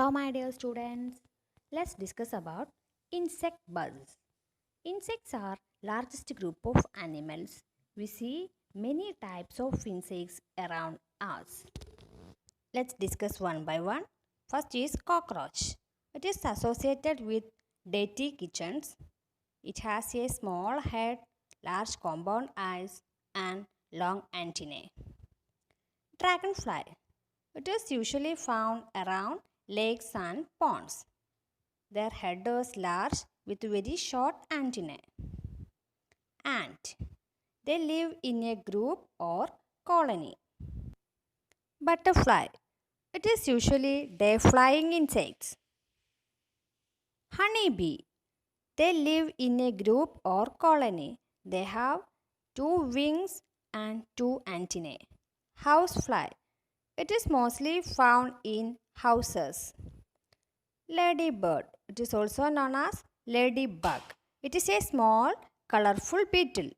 Hello, my dear students. Let's discuss about insect buzz. Insects are largest group of animals. We see many types of insects around us. Let's discuss one by one. First is cockroach. It is associated with dirty kitchens. It has a small head, large compound eyes, and long antennae. Dragonfly. It is usually found around lakes and ponds. Their head is large with very short antennae. Ant. They live in a group or colony. Butterfly. It is usually day flying insects. Honeybee. They live in a group or colony. They have two wings and two antennae. Housefly. It is mostly found in houses. Ladybird. It is also known as ladybug. It is a small, colorful beetle.